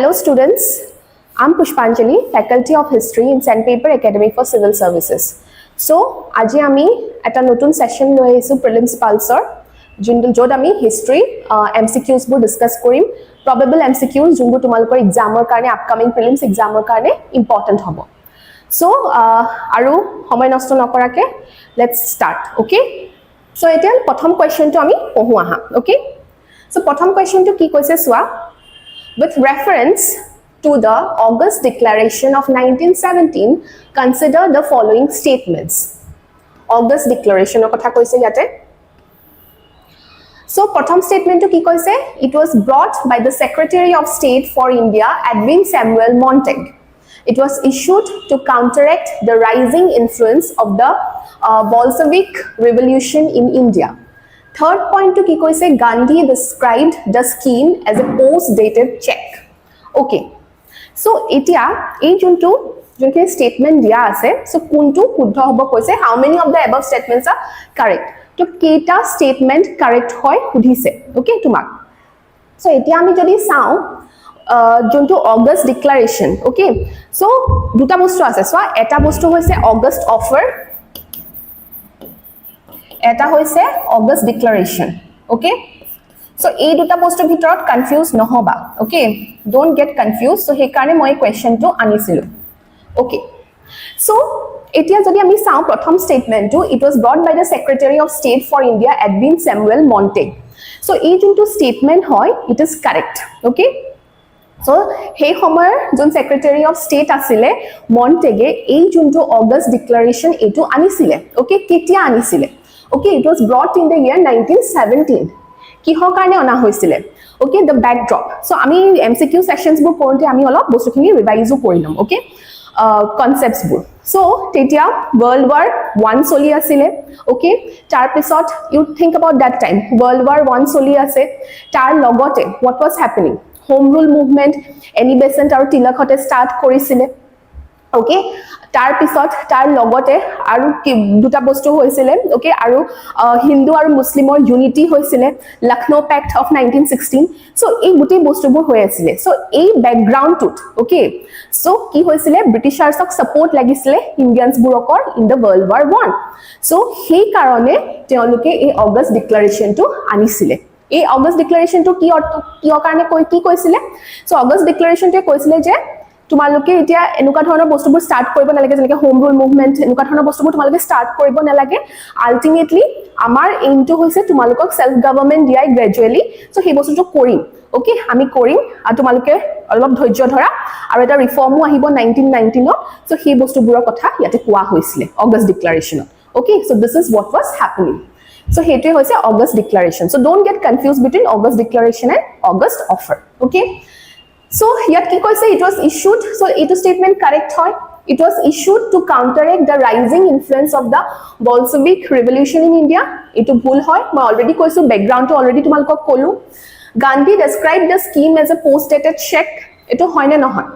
Hello students, I'm Pushpanjali, Faculty of History in Sandpaper Academy for Civil Services. So, aji ami eta notun session loi aisu Prelims Pulsar, jod ami history MCQs bur discuss korim, probable MCQs junbu tumalokor exam karone upcoming Prelims exam karone important hobo. So, aru homoy nosto nokorake let's start, okay? So, etia prothom question to ami pohu aha, okay? So, prothom question to ki koise swa. With reference to the August Declaration of 1917, consider the following statements. August Declaration of kotha koise yate. So, prothom statement to ki koise, it was brought by the Secretary of State for India, Edwin Samuel Montague. It was issued to counteract the rising influence of the Bolshevik Revolution in India. Third point to ki koise, Gandhi described the scheme as a post-dated check. Okay. So, etia ei juntu statement dia ase, so kuntu shuddha hobo koise, how many of the above statements are correct? To keita statement correct hoy sudhise. Okay, tumak. So, etia ami jodi sao juntu August Declaration. Okay. So, duta bostu ase. So, eta bostu hoise August offer. Eta hoise August Declaration. Okay. So, ei duta poster bhitorot confused nohoba. Okay. Don't get confused. So, he karone moi question to anisilu. Okay. So, etia jodi ami sao prothom statement to, it was brought by the Secretary of State for India, Edwin Samuel Montague. So, ei juntu statement hoy, it is correct. Okay. So, he homer jun Secretary of State asile Montague ei juntu August Declaration etu anisile. Okay. Ketia anisile. Okay, it was brought in the year 1917. Kihor karone ona hoisile. Okay, the backdrop. So, ami MCQ sessions bur koronte ami olop bostu khini revise korilom. Okay, concepts bur. So, tetia World War I soli asile. Okay, tar pisot you think about that time. World War I soli ase. Tar logote what was happening? Home rule movement. Annie Besant aru Tilak hote start korisile. Okay, tar pisot tar logote aru duta bostu hoisile. Okay, aru Hindu aru Muslimor unity hoisile. Lucknow Pact of 1916. So ei guti bostu bur hoi asile. So ei background tut. Okay, so ki hoisile Britishers ok support lagisile Indians burokor in the World War I. So hei karone teoluke ei August Declaration to anisile. এই August Declaration to ki karone ki koisile. So August Declaration to koisile je তোমালোকে এতিয়া এনুকা ধৰণৰ বস্তুবোৰ start কৰিব নালাগে, যেনেকৈ home rule movement এনুকা ধৰণৰ বস্তুবোৰ তোমালোকে স্টাৰ্ট কৰিব নালাগে। আলটিমেটলি আমাৰ এইমটো হৈছে তোমালোকক সেলফ গভৰ্নমেন্ট দিয়াই গ্ৰেজুৱেলি। সো সেই বস্তুটো কৰিম। ওকে, আমি কৰিম আৰু তোমালোকে অলপ ধৈৰ্য ধৰা আৰু এটা ৰিফৰ্মো আহিব 1919 সো সেই বস্তুবোৰৰ কথা ইয়াতে কোৱা হৈছিলে অগষ্ট ডিক্লাৰেশ্যনত। Okay, so this is what was happening. So হেতুৱে হৈছে August declaration. So don't get confused between August Declaration and August Offer. Okay. So here ki koise, it was issued, so it statement correct hoy, it was issued to counteract the rising influence of the Bolshevik Revolution in India. Etu bhul hoy, ma already koisu background to already tumalok kolu. Gandhi described the scheme as a post dated check. Etu hoy na nohoy.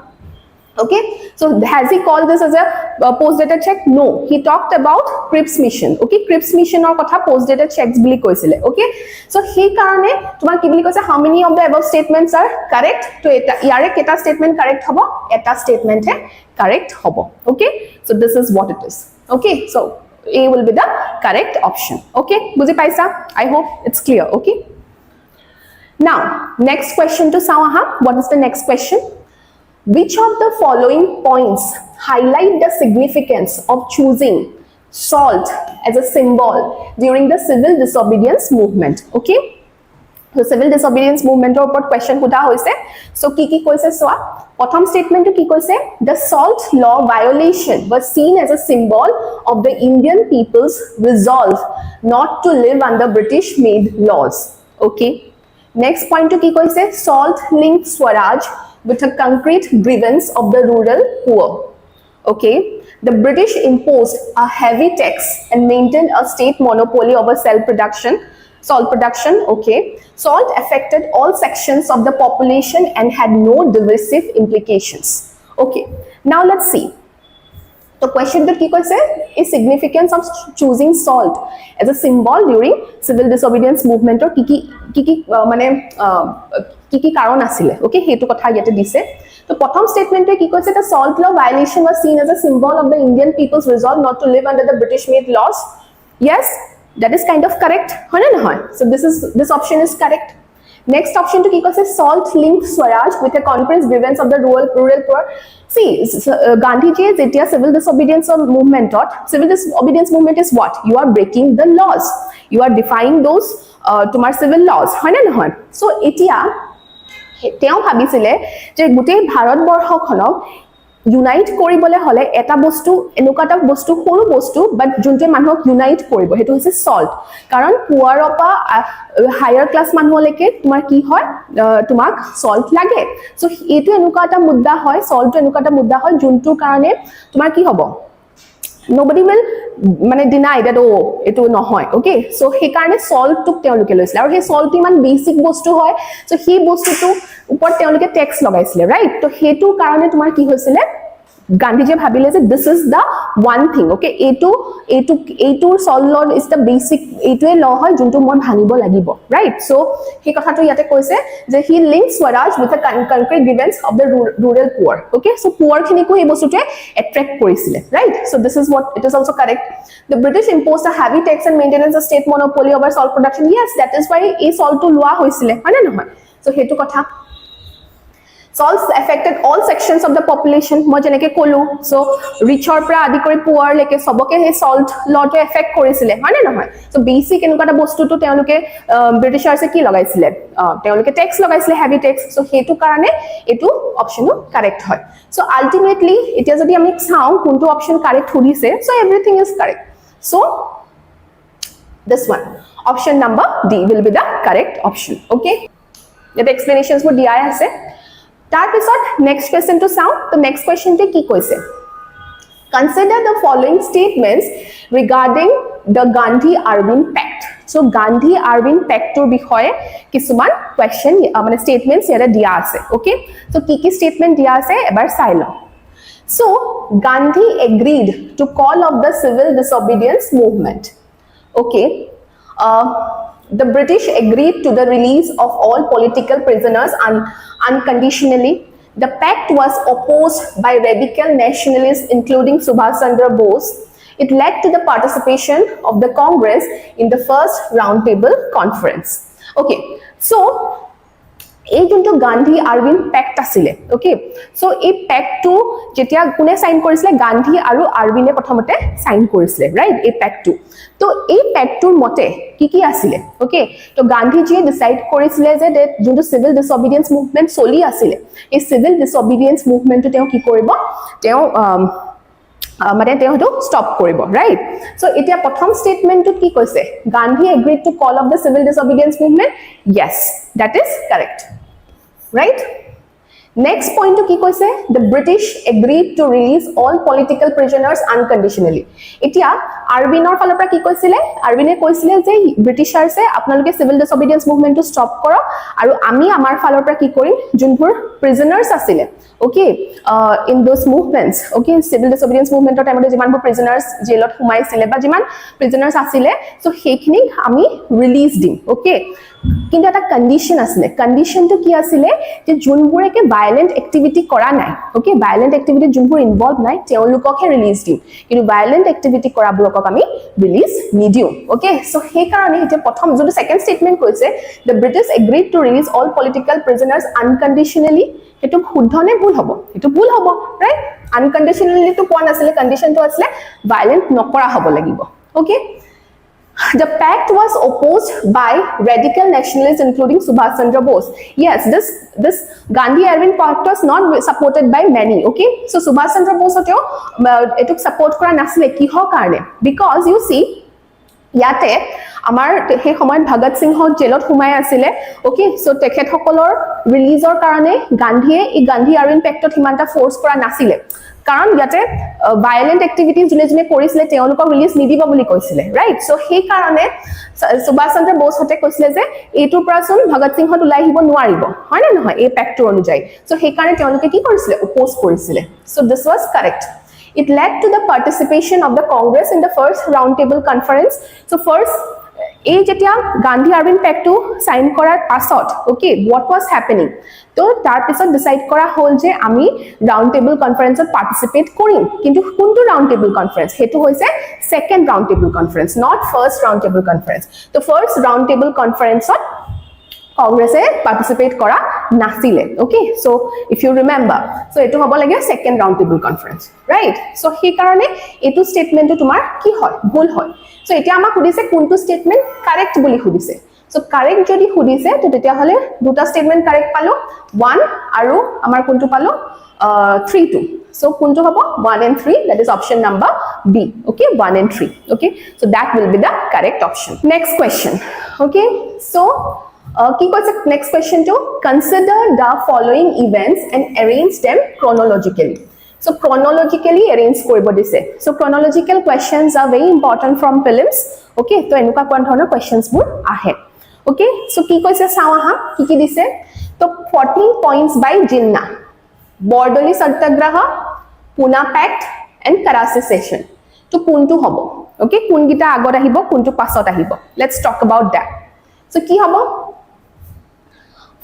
Okay, so has he called this as a post dated check? No, he talked about Cripps mission. Okay, Cripps mission or kotha post dated checks bili koisile. Okay, so he karone tumar ki bili koise, how many of the above statements are correct? To eta yare keta statement correct hobo, eta statement he correct hobo. Okay, so this is what it is. Okay, so A will be the correct option. Okay, buji paisa? I hope it's clear. Okay, now next question to sawaha. What is the next question? Which of the following points highlight the significance of choosing salt as a symbol during the civil disobedience movement? Okay, so civil disobedience movement or what question kudha hoise? So ki koise soa prothom statement to ki koise, the salt law violation was seen as a symbol of the Indian people's resolve not to live under British made laws. Okay, next point to ki koise, salt linked Swaraj with a concrete grievance of the rural poor. Okay, the British imposed a heavy tax and maintained a state monopoly over salt production. Okay, salt affected all sections of the population and had no divisive implications. Okay, now let's see. The question that ki koise is significance of choosing salt as a symbol during civil disobedience movement or ki কি মানে কি কারণ আছিল okay হেতু কথা ইয়াতে দিছে তো প্রথম স্টেটমেন্টে কি কৈছে the salt law violation was seen as a symbol of the Indian people's resolve not to live under the British made laws yes that is kind of correct হয় না নহয় so this option is correct next option to ki koise salt linked Swaraj with a conference grievance of the rural poor see Gandhi ji jetia civil disobedience movement civil disobedience movement is what you are breaking the laws you are defying those tomar civil laws হয় না নহয় so etia তেওঁ ভাবিছিলে যে গোটেই ভাৰতবৰ্ষখনক unite কৰিবলৈ হলে এটা বস্তু এনেকুৱা বস্তু সৰু বস্তু বাট যোনটো মানুহক ইউনাইট কৰিব হেতু হৈছে সল্ট কাৰণ পুৱাৰৰ পৰা হায়াৰ ক্লাস মানুহলৈকে তোমাৰ কি হয় তোমাক সল্ট লাগে সো এটো এনেকুৱা এটা মুদ্দা হয় সল্টটো এনেকুৱা এটা মুদ্দা হয় যোনটো কাৰণে তোমাৰ কি হ'ব nobody will মানে deny that oh etu nohoy okay so he karone salt tuk teoluke loisile aru he salt iman basic bostu hoy so he bostu tu upor teoluke tax lagaisile right to hetu karone tumar ki hoisile Gandhi ji bhabile je this is the one thing okay etu salt law is the basic etu law hoy juntu mon bhangibo lagibo right so he kotha to yate koise je he links Swaraj with a concrete grievance of the rural poor okay so poor khini ko ei bostu te attract korisile right so this is what it is also correct the British imposed a heavy tax and maintenance a state monopoly over salt production yes that is why ei salt to loa hoisile হয় না নহয় so hetu kotha Salts affected all sections of the population. মই যেনেকে কলো so richer পৰা আদি কৰি poor লৈকে সবকে হে salt law টো affect কৰিছিলে হয় না নহয় so basic এনেকুৱা এটা বস্তুটো তেওঁলোকে ব্ৰিটিছাৰছে কি লগাইছিলে তেওঁলোকে ট্যাক্স লগাইছিলে হেভি ট্যাক্স so হেতু কাৰণে এটো অপচনো কারেক্ট হয় so ultimately এতিয়া যদি আমি চাও কোনটো অপচন কারেক্ট হলিছে so everything is correct so this one option number D will be the correct option okay the explanations for দিয়া আছে Tar pisot next question to sound the next question te ki koise consider the following statements regarding the Gandhi-Irwin Pact so Gandhi-Irwin Pact tor bishoye kisuman question mane statements yara dia ase okay so ki statement dia ase ebar sai lo so Gandhi agreed to call of the civil disobedience movement okay the British agreed to the release of all political prisoners unconditionally. The pact was opposed by radical nationalists including Subhash Chandra Bose. It led to the participation of the Congress in the first roundtable conference. Okay, so এই যোনটো Gandhi-Irwin Pact আছিলে okay so এই pact two যেতিয়া কোনে sign কৰিছিলে গান্ধী আৰু আৰবিনে প্ৰথমতে sign কৰিছিলে ৰাইট এই প্যাক্ট টু তো এই প্যাক্ট টুৰ মতে কি আছিলে ওকে তো গান্ধীজিয়ে ডিসাইড কৰিছিলে যে যোনটো সিভিল ডিসঅবিডিয়েন্স মুভমেন্ট চলি আছিলে এই সিভিল ডিসঅবিডিয়েন্স মুভমেন্টটো তেওঁ কি কৰিব তেওঁ মানে তেওঁ হটো স্টপ কৰিব ৰাইট সো এতিয়া প্ৰথম স্টেটমেন্টত কি কৈছে Gandhi agreed to call off the civil disobedience movement yes that is correct right next point to ki koise the British agreed to release all political prisoners unconditionally etia Irwinor falor pra ki koisile Irwine koisile je Britishers e apnaloke civil disobedience movement to stop koro aru ami amar falor pra ki korim junbur prisoners asile okay in those movements okay civil disobedience movement time e jiman prisoners jailot humaisile ba jiman prisoners asile so hekhini ami release dim okay কিন্তু এটা condition আছে কন্ডিশনটো কি আছিল যে জুনপুৰেকে violent activity কৰা নাই okay violent activity জুনপুৰ involve নাই তেওঁলোককে ৰিলিজ দিম কিন্তু ভায়োলেন্ট এক্টিভিটি কৰাবোৰক আমি ৰিলিজ নিদিও ওকে সো সেই কাৰণে এটা প্ৰথম যোনটো সেকেন্ড স্টেটমেন্ট কৈছে the British agreed to release all political prisoners unconditionally এটো শুদ্ধ নে ভুল হ'ব এটো ভুল হ'ব ৰাইট আনকন্ডিশনালি তো কোৱা নাছিল কন্ডিশনটো আছিল ভায়োলেন্ট নকৰা হ'ব লাগিব okay The pact was opposed by radical nationalists including Subhash Chandra Bose. Yes, this Gandhi-Irwin Pact was not supported by many. Okay, so Subhash Chandra Bose it took support kora nasile kiho karone because you see ইয়াতে আমাৰ হে সময়ত ভগত সিংহ জেলত হুমাই আছিল okay so তেখেত সকলৰ ৰিলিজৰ কাৰণে গান্ধীয়ে এই Gandhi-Irwin Pactত হিমানটা ফোৰ্স কৰা নাছিল কাৰণ ইয়াতে ভায়োলেন্ট এক্টিভিটি জুনে জুনে কৰিছিলে তেওঁলোকক ৰিলিজ নিদিব বুলি কৈছিলে ৰাইট সো সেই কাৰণে সুভাষ চন্দ্ৰ বোস হতে কৈছিলে যে এইটোৰ পৰাচোন ভগত সিংহত ওলাই আহিব নোৱাৰিব হয় না নহয় এই প্যাক্টৰ অনুযায়ী সো সেই কাৰণে তেওঁলোকে কি কৰিছিলে অপোজ কৰিছিলে so this was correct It led to the participation of the Congress in the first roundtable conference. So first এই যেতিয়া Gandhi-Irwin Pact to sign কৰাৰ পাছত ওকে what was happening তো তাৰ পিছত ডিসাইড কৰা হ'ল যে আমি ৰাউন্ড টেবল কনফাৰেন্সত পাৰ্টিসিপেট কৰিম কিন্তু কোনটো ৰাউন্ড টেবল কনফাৰেন্স হেতু হৈছে second round table conference not first round table conference তো ফাৰ্স্ট ৰাউন্ড টেবল কনফাৰেন্সত কংগ্ৰেছে পাৰ্টিসিপেট কৰা নাছিলে okay so if you remember so এটো হ'ব লাগে second round table conference right so সেই কাৰণে এটো স্টেটমেন্টটো তোমাৰ কি হয় ভুল হয় সো এতিয়া আমাক খুদিছে কোনটো স্টেটমেন্ট কারেক্ট বুলি খুদিছে সো কারেক্ট যদি খুদিছে তো তেতিয়া হলে দুটা স্টেটমেন্ট কারেক্ট পালো 1 আৰু আমাৰ কোনটো পালো 3 2 so কোনটো হ'ব 1 and 3 that is option number B okay 1 and 3 okay so that will be the correct option next question okay so কি কৈছে next question to consider the following events and arrange them chronologically so chronologically arrange কৰিব দিছে so chronological questions are very important from prelims okay তো এনেকুৱা কোন ধৰণৰ questions বোৰ আহে okay so কি কৈছে চাও আহা কি দিছে তো 14 points by Jinnah Bordoli Satyagraha Pune Pact and Karachi session to কোনটো হ'ব okay কোন গিটা আগত আহিব কোনটো পাছত আহিব let's talk about that so কি হ'ব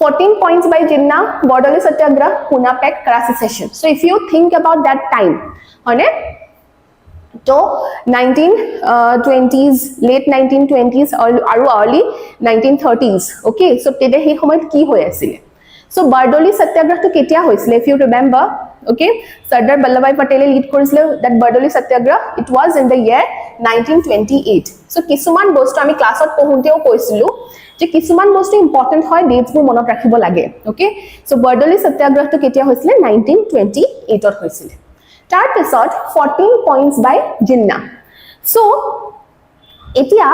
14 points by Jinnah, Bordoli Satyagraha, Pune Pact, Karachi session. So if you think about that time, so 1920s, late 1920s, or early 1930s, okay? So today he homayt ki hoye asile. So Bordoli Satyagraha to ketia hoisile, if you remember, okay? Sardar Vallabhbhai Patel lead korisile that Bordoli Satyagraha. It was in the year 1928. So kisuman bostu ami classot pohunteo koisilu. যে কিছুমান বস্তু important হয় dates বোৰ মনত ৰাখিব লাগে okay so বৰ্ডলি সত্যাগ্ৰহটো কেতিয়া হৈছিল 1928 ত হৈছিল তাৰ পিছত 14 পইণ্টস বাই জিন্না সো এতিয়া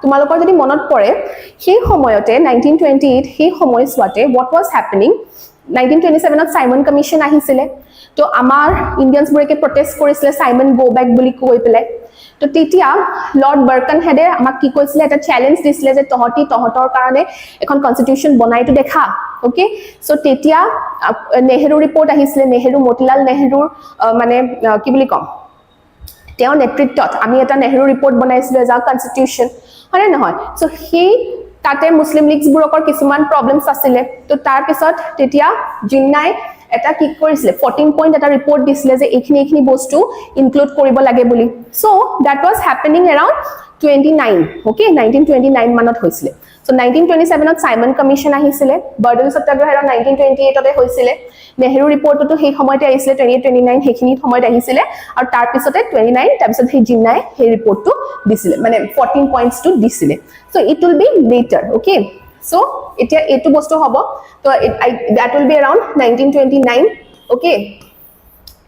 তোমালোকৰ যদি মনত পৰে সেই সময়তে 1928 সেই সময়ছোৱাতে what was happening 1927 to Simon commission আহিছিল তো আমাৰ ইন্ডিয়ানছ বোৰে প্ৰটেষ্ট কৰিছিল সাইমন গো ব্যাক বুলি কৈ পেলে তো তেতিয়া লৰ্ড বাৰ্কনহেডে আমাক কি কৈছিল এটা চ্যালেঞ্জ দিছিলে যে তহতৰ কাৰণে এখন কনস্টিটিউশন বনাইটো দেখা ওকে সো তেতিয়া নেহেৰু ৰিপোৰ্ট আহিছিল নেহেৰু মতিলাল নেহেৰুৰ মানে কি বুলি কম তেওঁ নেতৃত্বত আমি এটা নেহেৰু ৰিপোৰ্ট বনাইছিল এজ আ কনস্টিটিউশন হয় নহয় সো হি তাতে মুসলিম লীগস বুৰকৰ কিছুমান প্ৰবলেমছ আছিল তো তাৰ পিছত তেতিয়া জিন্নাই এটা কি কৰিছিল 14 পইণ্ট এটা ৰিপোৰ্ট দিছিল যে এইখিনি বস্তু ইনক্লুড কৰিব লাগে বুলি so that was happening around 29 okay 1929 মানত হৈছিল সো 1927 ত সাইমন কমিশন আহিছিল বৰ্ডলি সত্যাগ্ৰহ 1928 তে হৈছিল নেহেৰু ৰিপোৰ্টটো সেই সময়তে আহিছিল 29 সেইখিনি সময়ত আহিছিল আৰু তাৰ পিছতে 29 তাৰ পিছত সেই জিন্নাই সেই ৰিপোৰ্টটো দিছিল মানে 14 পইণ্টস টো দিছিল so it will be letter okay so etia etu bostu hobo so that will be around 1929 okay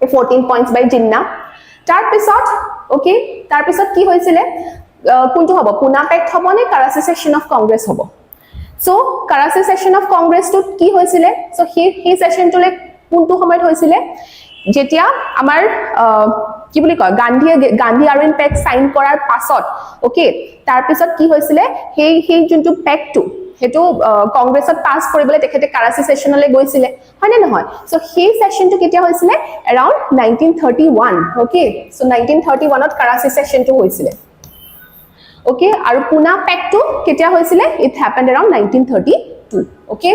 14 points by Jinnah tar pisot okay tar pisot ki hoisile kuntu hobo Pune Pact hobo ne Karachi session of Congress hobo so Karachi session of Congress to ki hoisile so he session to like kuntu homayt hoisile jetia amar কি বুলি কয় Gandhi-Irwin Pact sign কৰাৰ পাছত okay tar pisot ki hoisile সেই juntu pact to হেতু কংগ্ৰেছত pass কৰিবলৈ তেখেতে কাৰাচি সেশনলৈ গৈছিল হয় না নহয় সো সেই সেশনটো কেতিয়া হৈছিল अराउंड 1931 ওকে সো 1931 ত কাৰাচি সেশনটো হৈছিল ওকে আৰু পুনা পেক্টটো কেতিয়া হৈছিল it happened around 1932 okay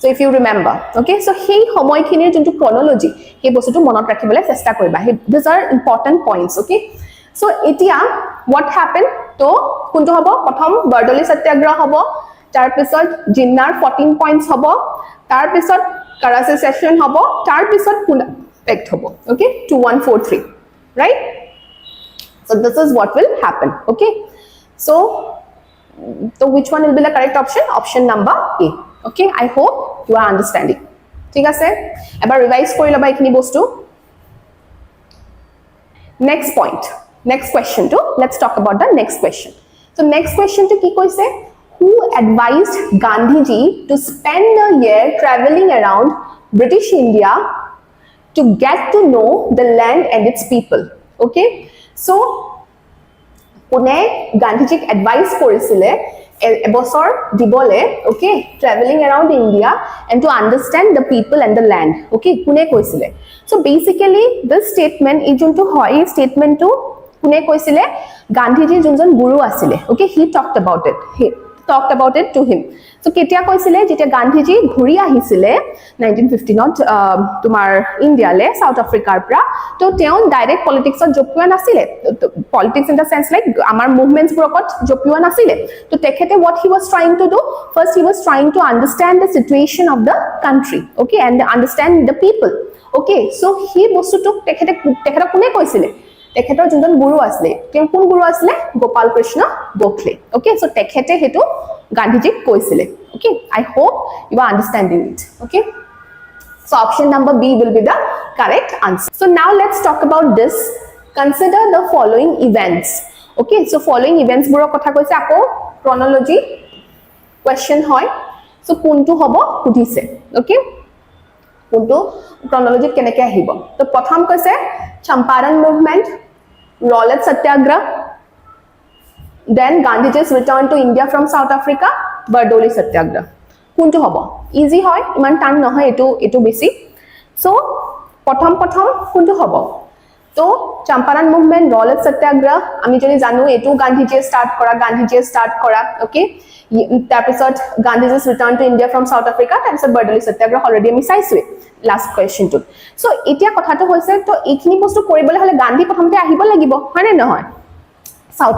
so if you remember okay so সেই সময়খিনিৰ যোনটো chronology সেই বস্তুটো মনত ৰাখিবলৈ চেষ্টা কৰিবা these are important points okay so etia what happened to kuntu hobo prothom bordoli satyagraha hobo tar pisot Jinnah 14 points hobo tar pisot Karachi session hobo tar pisot Pune Pact hobo okay 2143 right so this is what will happen okay so which one will be the correct option number A okay I hope you are understanding ঠিক আছে এবাৰ revise কৰি লবা এইখিনি বস্তু next point next question to let's talk about the next question so next question to ki koise who advised Gandhi ji to spend a year traveling around British India to get to know the land and its people okay so Pune Gandhi ji advice korisile ebosor dibole okay traveling around India and to understand the people and the land okay Pune koisile so basically this statement is juntu hoy statement to কোনে কৈছিলে গান্ধীজীৰ যোনজন গুৰু আছিলে okay he talked about it to him so কেতিয়া কৈছিলে যেতিয়া গান্ধীজী ঘূৰি আহিছিলে 1915 ত তোমাৰ ইণ্ডিয়ালে সাউথ আফ্ৰিকাৰ পৰা তো তেওঁ ডাইৰেক্ট পলিটিক্সত জপিওৱা নাছিলে politics in the sense like আমাৰ মুভমেন্টছ বুৰকত জপিওৱা নাছিলে তো তেখেতে what he was trying to do first he was trying to understand the situation of the country okay and understand the people okay so he বস্তুটো তেখেতে কোনে কৈছিলে তেখেতৰ যোনজন গুৰু আছিলে তেওঁ কোন গুৰু আছিলে গোপাল কৃষ্ণ গোখলে okay so তেখেতে হেতু গান্ধীজীক কৈছিলে okay I hope you are understanding it okay so option number B will be the correct answer so now let's talk about this consider the following events okay so following events বুৰৰ কথা কৈছে আকৌ chronology question হয় so কোনটো হ'ব সুধিছে okay কোনটো chronology কেনেকৈ আহিব তো প্ৰথম কৈছে Champaran movement Rowlatt Satyagraha then Gandhiji's return to India from South Africa Bardoli Satyagraha কোনটো হ'ব ইজি হয় ইমান টান নহয় এটো বেছি সো প্ৰথম কোনটো হ'ব তো চম্পাৰণ মুভমেন্ট Rowlatt Satyagraha আমি যদি জানো এটো গান্ধীজিয়ে ষ্টাৰ্ট কৰা ওকে তাৰপিছত Gandhiji's return to India from South Africa তাৰপিছত Bardoli Satyagraha অলৰেডি আমি চাইছোৱে last question to so এতিয়া কথাটো হৈছে তো এইখিনি বস্তু কৰিবলৈ হলে গান্ধী প্ৰথমতে আহিব লাগিব হয়নে নহয় সাউথ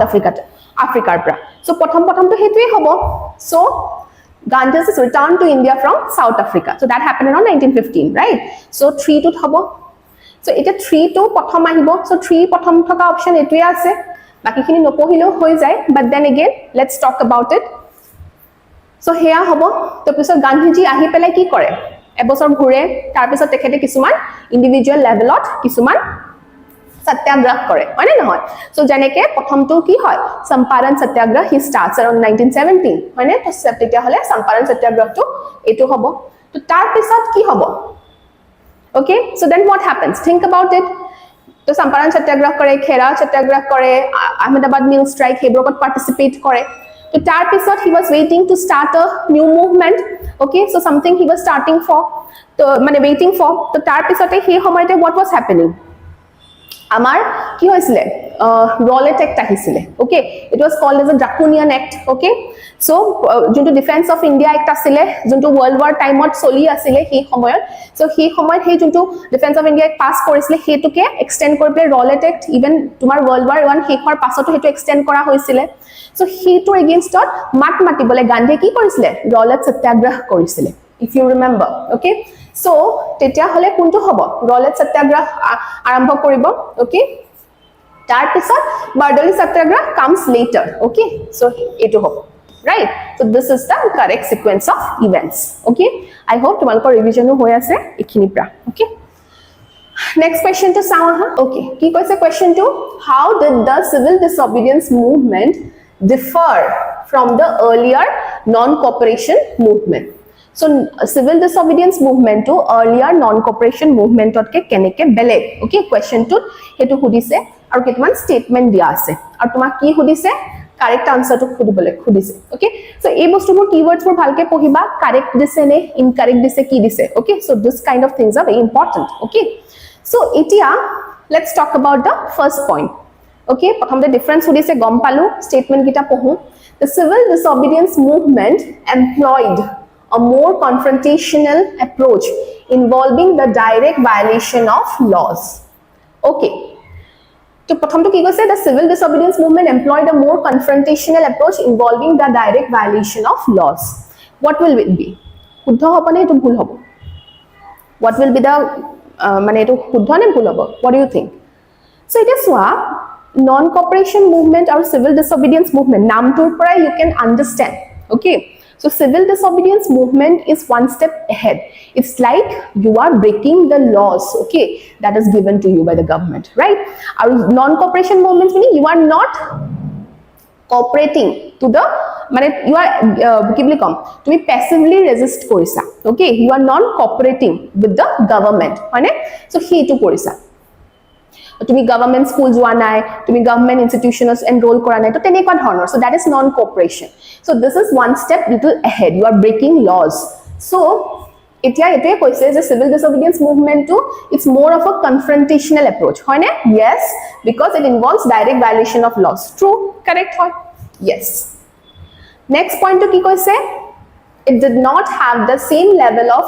আফ্ৰিকাৰ পৰা so প্ৰথমটো হেতুই হ'ব so Gandhi's return to India from South Africa so that happened around 1915 right so 3 to হ'ব so এটা 3 to প্ৰথম আহিব so 3 প্ৰথম থকা অপচন এটোই আছে বাকিখিনি নপঢ়িলেও হৈ যায় but then again let's talk about it so হেয়া হ'ব তো পিছত গান্ধীজি আহি পেলাই কি কৰে এবছৰ ঘুৰে তাৰ পিছত তেখেতে কিছুমান ইন্ডিভিজুৱেল লেভেলত কিছুমান সত্যাগ্ৰহ কৰে হয়নে নহয় সো জেনেকে প্ৰথমটো কি হয় চম্পাৰণ সত্যাগ্ৰহ হি স্টাৰ্টস around 1917 হয়নে তো তেতিয়া হলে চম্পাৰণ সত্যাগ্ৰহটো এটো হ'ব তো তাৰ পিছত কি হ'ব okay so then what happens think about it তো চম্পাৰণ সত্যাগ্ৰহ কৰে খেৰা সত্যাগ্ৰহ কৰে আহমেদাবাদ মিল ষ্ট্ৰাইক হেবোৰত পাৰ্টিসিপেট কৰে তো তাৰ পিছত he was waiting to start a new movement okay so something he was starting for to মানে waiting for to tar pisote he homoyte what was happening amar ki hoisile Rowlatt Act ahisile okay it was called as a draconian act okay so junto defense of India act asile junto world war time ot soli asile he homoyot so he homoyt he junto defense of India pass korisile hetuke extend kori pele Rowlatt Act even tumar world war 1 hekhor pasoto hetu extend kora hoisile so he to against mat matibole gandhi ki korisile Rowlatt Satyagraha korisile if you remember okay so tetia hole kuntu hobo Rowlatt Satyagraha arambho koribo okay tar pisot Bardoli Satyagraha comes later okay so etu hobo right so this is the correct sequence of events okay I hope tumalkor revision hoy ase ekhini pra okay next question to saw okay ki koise question 2 how did the civil disobedience movement differ from the earlier non cooperation movement so civil disobedience movement to earlier non cooperation movement otke keneke beleg okay question 2 hetu hudise aru ketman statement dia ase aru tuma ki hudise correct answer to khudise okay so ei bostu bor keywords for bhalke pohiba correct dise ne incorrect dise ki dise okay so this kind of things are very important okay so etia let's talk about the first point okay prothom the difference hudise gom palu statement kita pohu the civil disobedience movement employed a more confrontational approach involving the direct violation of laws okay to prothom to ki goise the civil disobedience movement employed a more confrontational approach involving the direct violation of laws what will it be শুদ্ধ হ'ব নে এটো ভুল হ'ব what will be the মানে এটো শুদ্ধ নে ভুল হ'ব what do you think so it is soa non cooperation movement or civil disobedience movement namtur pora you can understand okay so civil disobedience movement is one step ahead it's like you are breaking the laws okay that is given to you by the government right or non cooperation movements meaning you are not cooperating to the মানে you are কি বুলি কম তুমি passively resist কৰিছা okay you are non cooperating with the government মানে so হেতু কৰিছা তুমি government school যোৱা নাই তুমি গভৰ্নমেন্ট ইনস্টিটিউশনস এনৰোল কৰা নাই তো তেনেকুৱা ধৰণৰ so that is non cooperation so this is one step little ahead you are breaking laws so এতিয়া এটোৱে কৈছে যে civil disobedience movement to it's more of a confrontational approach হয় না yes because it involves direct violation of laws true correct হয় yes next point to কি কৈছে it did not have the same level of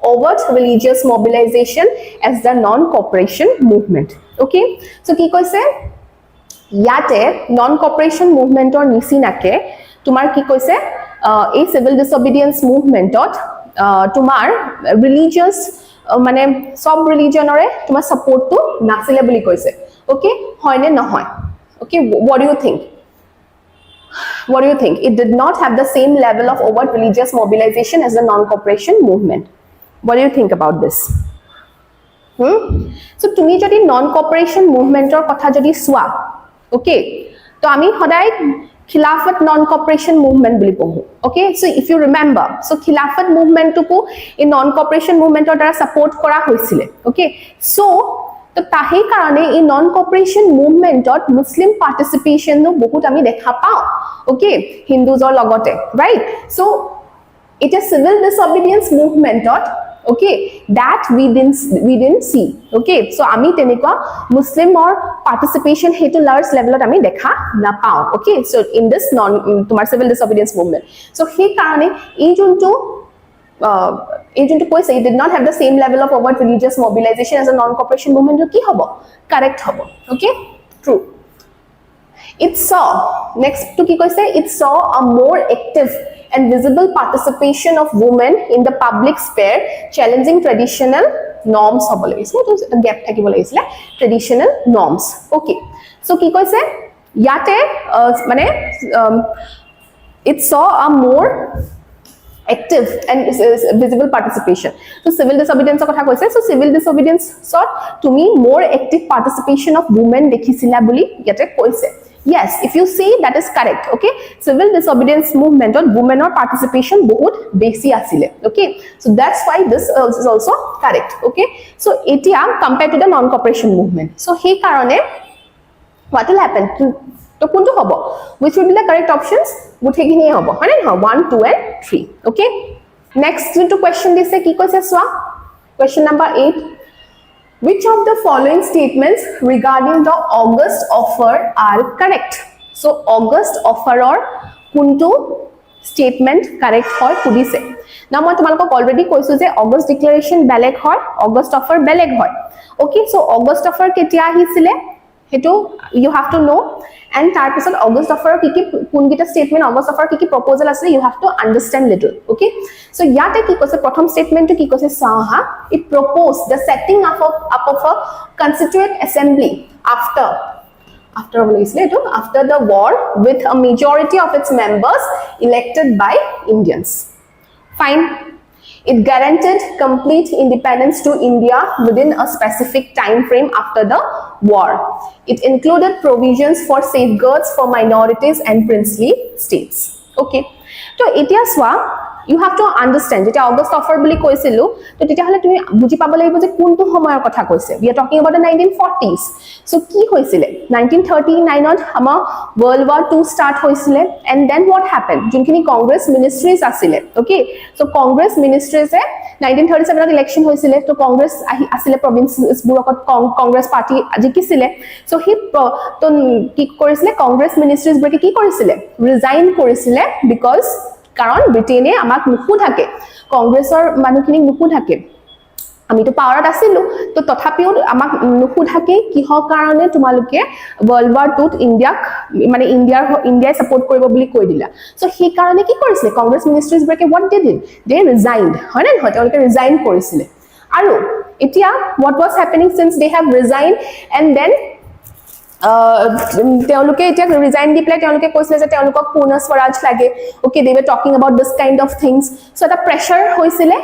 overt religious mobilization as the non-cooperation movement okay so কি কৈছে ইয়াতে non-cooperation movement or নিচিনাকে তোমাৰ কি কৈছে এই civil disobedience movement তোমাৰ religious মানে সব ৰিলিজনৰে তোমাৰ সাপোৰ্ট টু নাছিলে বুলি কৈছে ওকে হয় নে নহয় okay what do you think it did not have the same level of overt religious mobilization as the non-cooperation movement what do you think about this so তুমি যদি non-cooperation movement or কথা যদি সোৱা okay তো আমি সদায় Khilafat non-cooperation movement বুলি পঢ়ো okay so if you remember so Khilafat movement to in non-cooperation movement or দ্বাৰা support কৰা হৈছিলে okay so তো তাহে কাৰণে এই non-cooperation movement muslim participation no বহুত আমি দেখা পাও okay hindusৰ লগতে right so it is civil disobedience movement okay that we didn't see okay so ami tenekwa muslim or participation hetu large level ot ami dekha na pao okay so in this non tumar civil disobedience movement so he karone ei juntu koise it did not have the same level of overt religious mobilization as a non cooperation movement ki hobo correct hobo okay true it saw next to ki koise it saw a more active and visible participation of women in the public sphere challenging traditional norms hobo lagise to gap thakibo lagisile traditional norms okay so ki koise yate mane it saw a more active and visible participation so civil disobedience kotha koise so civil disobedience sort tumi more active participation of women dekhisila boli yate koise yes if you say that is correct okay civil disobedience movement on women or participation bahut besi asile okay so that's why this is also correct okay so etia compared to the non cooperation movement so he karone what will happen to kuntu hobo which would be the correct options guthegini hobo hane no 1 2 and 3 okay next to question dise ki koise swa question number 8 which of the following statements regarding the August offer are correct so August offer or kuntu statement correct hoy pudise now moi tumalok already koisu je August declaration beleg hoy August offer beleg hoy okay so August offer ketia ahisile hetu you have to know and tar pisot August offer ki kungita statement August offer ki proposal asile you have to understand little okay so yate ki koise prothom statement to ki koise saha it proposed the setting up of a constituent assembly after the war with a majority of its members elected by Indians fine it guaranteed complete independence to India within a specific time frame after the war it included provisions for safeguards for minorities and princely states okay so etia swa you have to understand jeta August offer boli koisilu to teta hole tumi buji pabo lagibo je kuntu homoyar kotha koise we are talking about the 1940s so ki hoisile 1939 ot ama world war 2 start hoisile and then what happened junkini congress ministries asile okay so congress ministries e 1937 ot election hoisile to congress asile provinces burokot congress party ajikisile so he to ki korisile congress ministries breke ki korisile resign korisile because কারণ ব্রিটেনে আমাক নুখুধাকে কংগ্ৰেছৰ মানুহখিনিক নুখুধাকে আমি তো পাৱাৰত আছিলো তো তথাপিও আমাক নুখুধাকে কিহৰ কাৰণে তোমালোকে ওয়াৰ্ল্ড ওয়াৰ 2 ইন্ডিয়াক মানে ইন্ডিয়াই সাপোৰ্ট কৰিব বুলি কৈ দিলা সো সেই কাৰণে কি কৰিছিলে Congress মিনিষ্ট্ৰিজ ব্ৰেকে what did it they resigned হয় না নহয় তেওঁলোকে ৰিজাইন কৰিছিলে আৰু এতিয়া what was happening since they have resigned and then তেওঁলোকে এতিয়া ৰিজাইন দি প্লে তেওঁলোকে কৈছিলে যে তেওঁলোকক পূৰ্ণ স্বৰাজ লাগে okay they were talking about this kind of things so এটা প্ৰেছাৰ হৈছিলে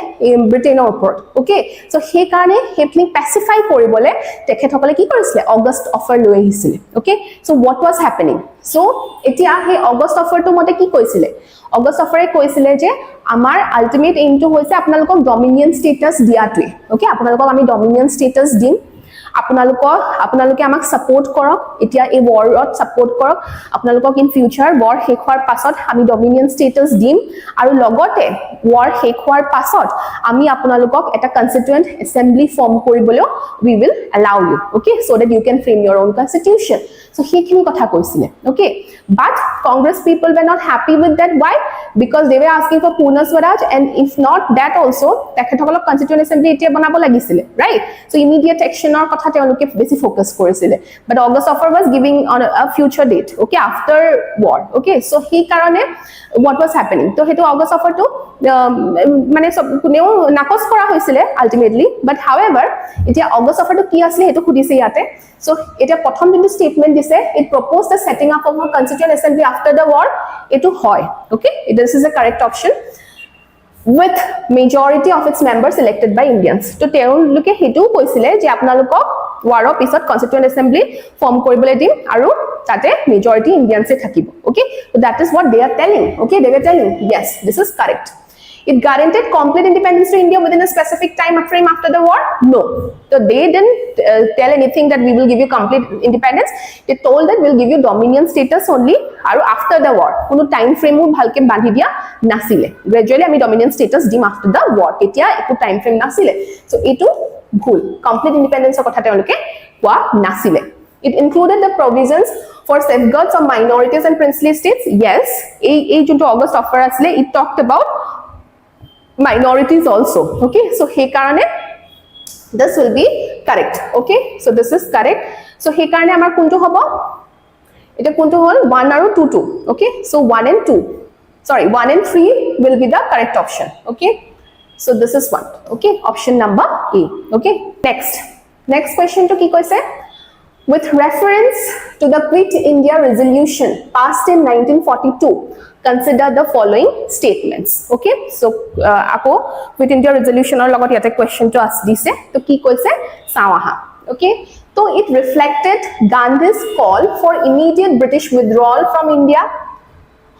ব্ৰিটেনৰ ওপৰত okay so সেই কাৰণে হেপনি পেসিফাই কৰিবলে তেখেতসকলে কি কৰিছিলে অগষ্ট অফাৰ লৈ আহিছিলে okay so what was happening so এতিয়া হে অগষ্ট অফাৰটো মতে কি কৈছিলে অগষ্ট অফাৰে কৈছিলে যে আমাৰ আল্টিমেট এইমটো হৈছে আপোনালোকক ডমিনিয়ন ষ্টেটাস দিয়াটোৱে okay আপোনালোকক আমি ডমিনিয়ন ষ্টেটাস দিম আপোনালোকে আমাক সাপোৰ্ট কৰক এতিয়া এই ওয়াৰত সাপোৰ্ট কৰক আপোনালোকক ইন ফিউচাৰ ওয়াৰ শেষ হোৱাৰ পাছত আমি ডমিনিয়ন স্টেটাস দিম আৰু লগতে ওয়াৰ শেষ হোৱাৰ পাছত আমি আপোনালোকক এটা কনস্টিটুয়েন্ট এসেম্বলি ফৰ্ম কৰিবলৈ we will allow you okay so that you can frame your own constitution so সেইখিনি কথা কৈছিলে okay but Congress people were not happy with that why because they were asking for Purna Swaraj and if not that also তেখেতসকলক constituent assembly এতিয়া বনাব লাগিছিলে right so immediate actionৰ কথা তেওঁলোকে বেছি ফোকাস কৰিছিলে but August offer was giving on a future date okay after war okay so he karone what was happening to hetu August offer to মানে সব কোনেও নাকচ কৰা হৈছিলে ultimately but however এতিয়া August offer to কি আসলে হেতু খুদিছে ইয়াতে so এটা প্ৰথম যোনটো statement দিছে it proposed the setting up of a constituent assembly after the war এটো হয় okay this is the correct option with majority of its members elected by Indians to তেওঁলোকে হেতু কৈছিলে যে আপোনালোকক ওয়াৰৰ পিছত constituent assembly form কৰিবলৈ দিম আৰু তাতে majority Indians এ থাকিব okay so that is what they are telling okay they were telling yes this is correct it guaranteed complete independence to India within a specific time frame after the war no so they didn't tell anything that we will give you complete independence they told that we'll give you dominion status only aru after the war kono time frame bhalke bandhi dia nasile gradually ami dominion status dim after the war ketia etu time frame nasile so etu bhul complete independence kotha teoloke kwa nasile it included the provisions for safeguards of minorities and princely states yes ei junto August offer asle it talked about minorities also okay so he karone this will be correct okay so this is correct so he karone amar kuntu hobo eta kuntu hol 1 aru 2 okay so 1 and 2 sorry 1 and 3 will be the correct option okay so this is one okay option number A okay next question to ki koise with reference to the Quit India resolution passed in 1942 consider the following statements okay so ako Quit India resolution or logot yate question to ask dise to ki koise sawaha okay so it reflected Gandhi's call for immediate British withdrawal from India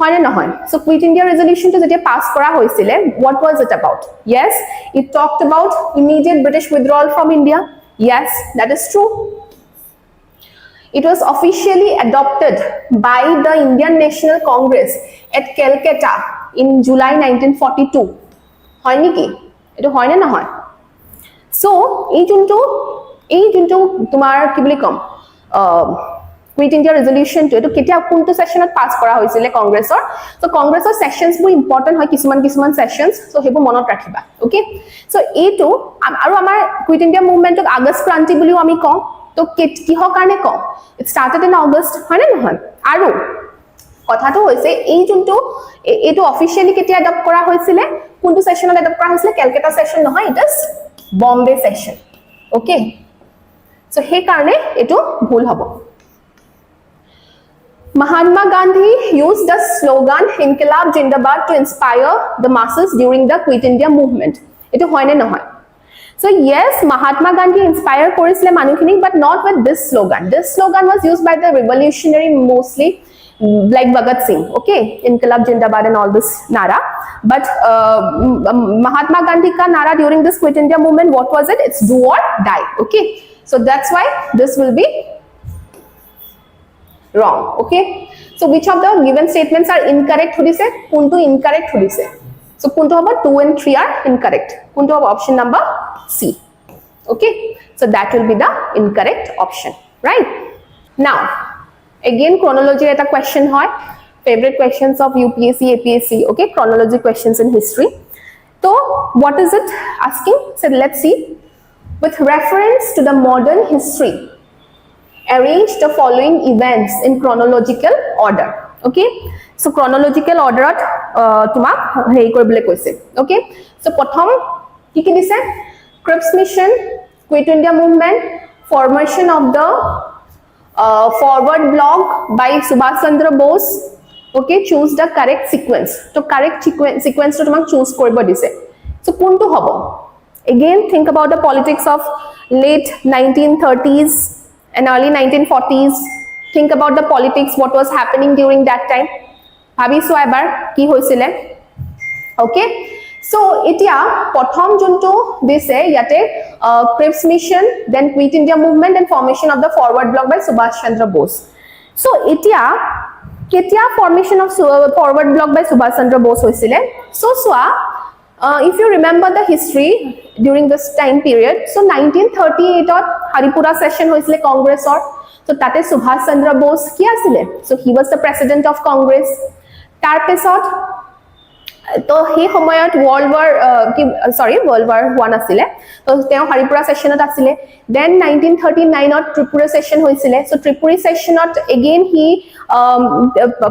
hoy na noy so Quit India resolution to jetia pass kora hoisile what was it about yes it talked about immediate British withdrawal from India yes that is true it was officially adopted by the Indian National Congress at Calcutta in July 1942 hoy niki eto hoy na noy so ei juntu tumar ki boli kom Quit India resolution to eto ketia kuntu session at pass kora hoisile congressor so congressor sessions bu important hoy kisuman sessions so hebu monot rakhiba okay so eto aru amar Quit India movement ok August Kranti buliu ami kom to কিহৰ কাৰণে কম it started in August হয় না নহয় আৰু কথাটো হৈছে এই যোনটো এটো অফিশিয়ালি কেতিয়া এডপ্ট কৰা হৈছিল কোনটো সেশনত এডপ্ট কৰা হৈছিল কলকাতা সেশন নহয় it is Bombay session okay so hey কাৰণে এটো ভুল হ'ব Mahatma Gandhi used the slogan Inqilab Jindabad to inspire the masses during the Quit India movement এটো হয় না নহয় So yes, Mahatma Gandhi inspired korisile manukhini but not with this slogan. This slogan was used by the revolutionary mostly like Bhagat Singh, okay, Inqilab Jindabad and all this nara. But Mahatma Gandhi ka nara during this Quit India movement, what was it? It's do or die, okay. So that's why this will be wrong, okay. So which of the given statements are incorrect? Hodise, kuntu incorrect hodise. So kuntu hobo 2 and 3 are incorrect. Kuntu hobo option number C. Okay, so that will be the incorrect option, right? Now, again chronology eta question hoy. Favorite questions of UPSC, APSC. Okay, chronology questions in history. So, what is it asking? So let's see. With reference to the modern history, arrange the following events in chronological order. Okay, so chronological order tumak hei koribole koise okay so prothom ki dise Cripps mission Quit India movement formation of the forward bloc by Subhash Chandra Bose okay choose the correct sequence to correct sequence to tumak choose koribo dise so kuntu hobo again think about the politics of late 1930s and early 1940s think about the politics what was happening during that time bhabiso ebar ki hoisile okay So etia prothom juntu dise yate Cripps mission, then Quit India movement, and formation of the forward bloc by Subhash Chandra Bose. So etia ketia formation of forward bloc by Subhash Chandra Bose hoisile. So if you remember the history during this time period, so 1938 Haripura session hoisile Congress or, so tate Subhash Chandra Bose ki asile, so he was the president of Congress. Tar pisot তো সেই সময়ত World War I আসলে, তো তেওঁ Haripura sessionত আসলে. Then 1939 Tripura session হৈছিলে. So Tripura sessionত again he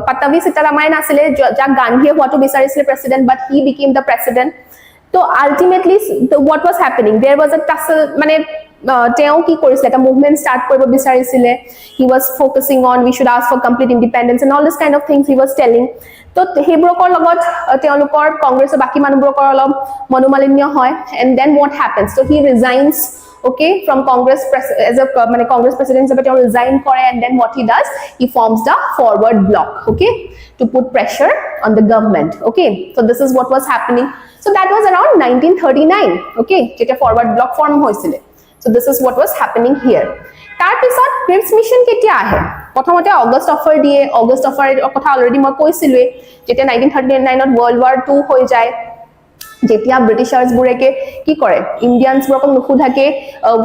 Patavi Sitaramayana আসলে, যাক গান্ধীয়ে হোৱাটো বিচাৰিছিলে president, but he became the president. So ultimately what was happening, there was a tussle, মানে তেওঁ কি কৰিছিলে, এটা মুভমেন্ট ষ্টাৰ্ট কৰিব বিচাৰিছিলে. He was focusing on we should ask for complete independence and all this kind of things he was telling. তো হেইব্ৰকৰ লগত তেওঁলোকৰ কংগ্ৰেছৰ বাকি মানুহবোৰৰ অলপ মনোমালিন্য হয়, and then what happens, so he resigns, okay, from Congress as a মানে Congress president হিচাপে তেওঁ resign কৰে, and then what he does, he forms the forward bloc, okay, to put pressure on the government, okay. So this is what was happening. So that was around 1939, okay, যেতিয়া forward bloc form হৈছিলে. So this is what was happening here. Tar pisot Cripps mission ketia ahe, prothomote August offer die. August offer kotha already moi koisilwe, jetia 1939 World War II hoi jay, jetia Britishers bureke ki kore, Indians burokok nukhudhake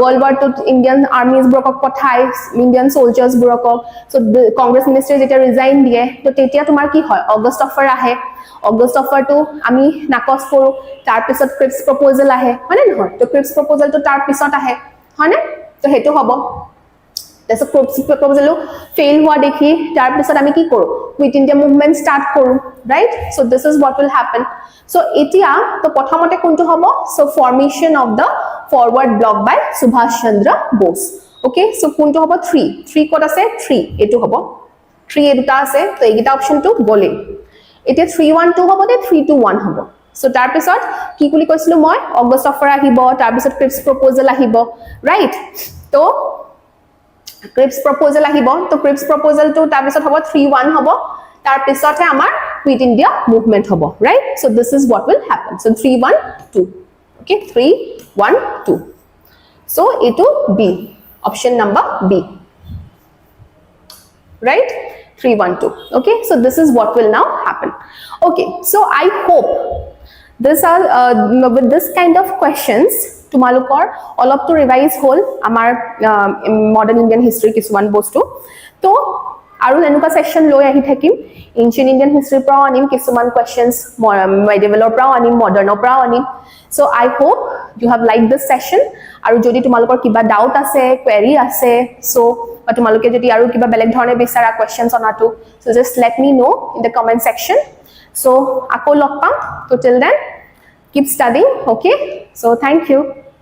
World War II Indian armies burokok pothai, Indian soldiers burokok. So the Congress minister jetia resign die, to tetia tumar ki hoy, August offer ahe. August offer to ami nakos koru, tar pisot Cripps proposal ahe, hone nohoy, to Cripps proposal to tar pisot ahe, hone, to hetu hobo. That's a proposal fail hua dekhi, tar pisot ami ki koru, Quit India movement start koru, right? So this is what will happen. So etia to prothomote kuntu hobo, so formation of the forward bloc by Subhash Chandra Bose, okay. So kuntu hobo 3 kot ase 3 etu hobo 3 eduta ase, to egita option to gole etia 312 hobo de 321 hobo. So tar pisot ki kuli koisilu moi, August offer ahibo, tar pisot Cripps proposal ahibo, right? To Cripps proposal ahibo, to Cripps proposal to tar pisot hobo 31 hobo, tar pisot he amar Quit India movement hobo, right? So this is what will happen. So 312, okay, 312. So etu B, option number B, right? 312, okay. So this is what will now happen, okay. So I hope this are with this kind of questions tumalukor olop to revise hol amar modern Indian history kisuman bostu. To aru enuka section loi ahi thakim, ancient Indian history pra anim kisuman questions, medieval pra anim, modern pra anim. So I hope you have liked this session. Aru jodi tumalukor kiba doubt ase, query ase, so tumaluke jodi aru kiba beleg dhorone bisara questions onatu, so just let me know in the comment section. So ako log pam, so till then keep studying, okay. So thank you.